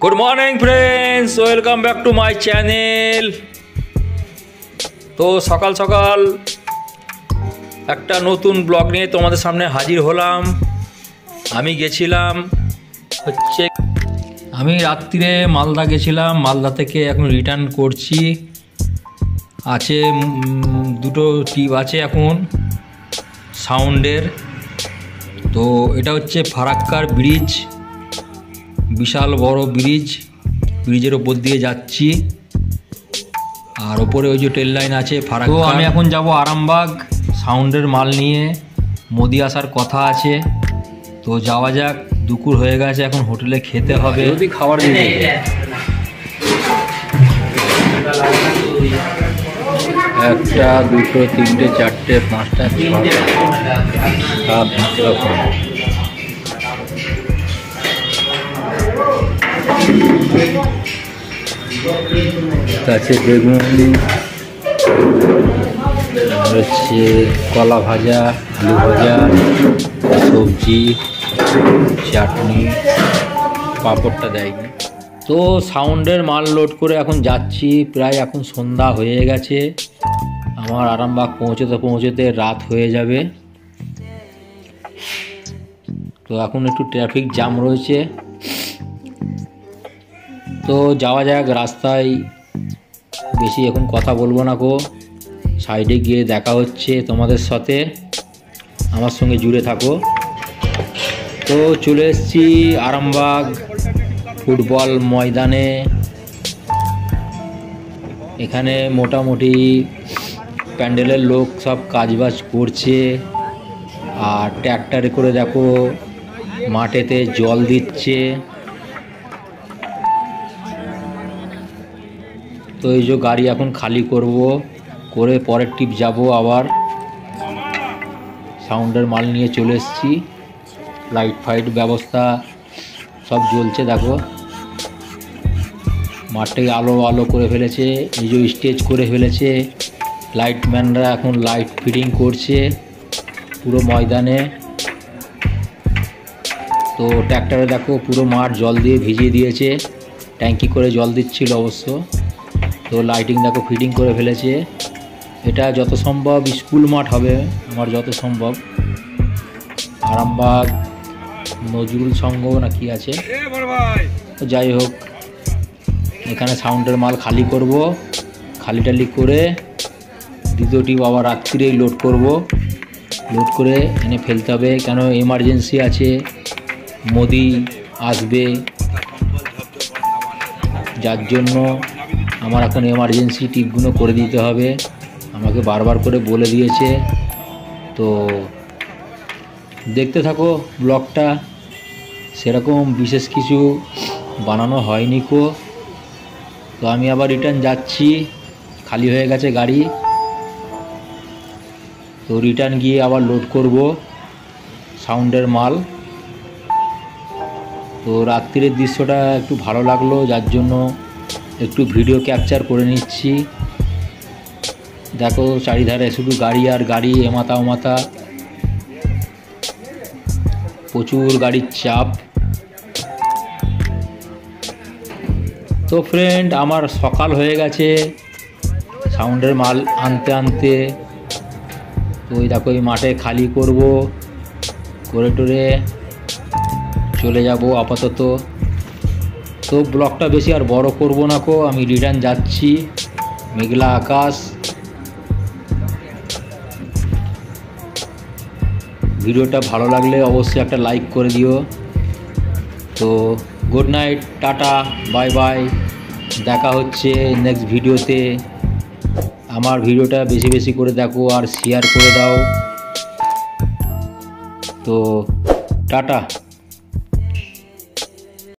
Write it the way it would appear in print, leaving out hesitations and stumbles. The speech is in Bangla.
Good morning friends, welcome back to my channel. तो सकाल सकाल একটা নতুন ব্লগ নিয়ে তোমাদের সামনে হাজির হলাম। আমি গেছিলাম হচ্ছে আমি রাত্রিরে মালদা গেছিলাম, মালদা থেকে এখন রিটার্ন করছি। আছে দুটো টিপ আছে এখন সাউন্ডের। তো এটা হচ্ছে ফারাক্কার ব্রিজ, বিশাল বড় ব্রিজ, ব্রিজের ওপর দিয়ে যাচ্ছি। আর ওপরে ওই যে ট্রেন লাইন আছে ফারাক্কা। তো আমি এখন যাব আরামবাগ সাউন্ডের মাল নিয়ে, মোদি আসার কথা আছে। তো যাওয়া যাক, দুপুর হয়ে গেছে, এখন হোটেলে খেতে হবে। যদি খাবার দিয়ে একটা দুটো তিনটে চারটে পাঁচটা ছটা আছে বেগুন, হচ্ছে কলা ভাজা, আলু ভাজা, সবজি, চাটনি, পাঁপড়টা দেয়নি। তো সাউন্ডের মাল লোড করে এখন যাচ্ছি। প্রায় এখন সন্ধ্যা হয়ে গেছে, আমার আরামবাগ পৌঁছতে পৌঁছতে রাত হয়ে যাবে। তো এখন একটু ট্রাফিক জ্যাম রয়েছে। তো যাওয়া যাক। রাস্তায় বেশি এখন কথা বলবো না গো, সাইডে গিয়ে দেখা হচ্ছে তোমাদের সাথে, আমার সঙ্গে জুড়ে থাকো। তো চলে এসেছি আরামবাগ ফুটবল ময়দানে। এখানে মোটামুটি প্যান্ডেলের লোক সব কাজবাজ করছে, আর ট্র্যাক্টরে করে দেখো মাঠেতে জল দিচ্ছে। তো এই যে গাড়ি এখন খালি করব, করে পরের টিপ যাব আবার। সাউন্ডের মাল নিয়ে চলে এসেছি, লাইট ফাইট ব্যবস্থা সব জ্বলছে দেখো। মাঠটাকে আলো আলো করে ফেলেছে, এই যে স্টেজ করে ফেলেছে। লাইটম্যানরা এখন লাইট ফিটিং করছে পুরো ময়দানে। তো ট্র্যাক্টরে দেখো পুরো মাঠ জল দিয়ে ভিজিয়ে দিয়েছে, ট্যাঙ্কি করে জল দিচ্ছিল অবশ্য। তো লাইটিং দেখো ফিটিং করে ফেলেছে। এটা যত সম্ভব স্কুল মাঠ হবে আমার যত সম্ভব, আরামবাগ নজরুল সংঘ না কি আছে। তো যাই হোক, এখানে সাউন্ডের মাল খালি করব, খালি টালি করে দ্বিতীয় টিপ আবার রাত্রিরেই লোড করব। লোড করে এনে ফেলতে হবে, কেন এমার্জেন্সি আছে, মোদি আসবে, যার জন্য আমার এখন এমার্জেন্সি টিপগুলো করে দিতে হবে, আমাকে বারবার করে বলে দিয়েছে। তো দেখতে থাকো ব্লগটা, সেরকম বিশেষ কিছু বানানো হয়নি কো। তো আমি আবার রিটার্ন যাচ্ছি, খালি হয়ে গেছে গাড়ি। তো রিটার্ন গিয়ে আবার লোড করব সাউন্ডের মাল। তো রাত্রির দৃশ্যটা একটু ভালো লাগলো, যার জন্য একটু ভিডিও ক্যাপচার করে নিচ্ছি। দেখো চারিধারে শুধু গাড়ি আর গাড়ি, এমাথা ওমাথা, প্রচুর গাড়ির চাপ। তো ফ্রেন্ড, আমার সকাল হয়ে গেছে সাউন্ডের মাল আনতে আনতে। তো ওই দেখো এই মাঠে খালি করব, করে টোরে চলে যাব আপাতত। তো ব্লগটা বেশি আর বড় করব না কো, আমি রিটার্ন যাচ্ছি। মেঘলা আকাশ। ভিডিওটা ভালো লাগলে অবশ্যই একটা লাইক করে দিও। তো good night, tata, bye bye, দেখা হচ্ছে নেক্সট ভিডিওতে। আমার ভিডিওটা বেশি বেশি করে দেখো আর শেয়ার করে দাও। তো টাটা।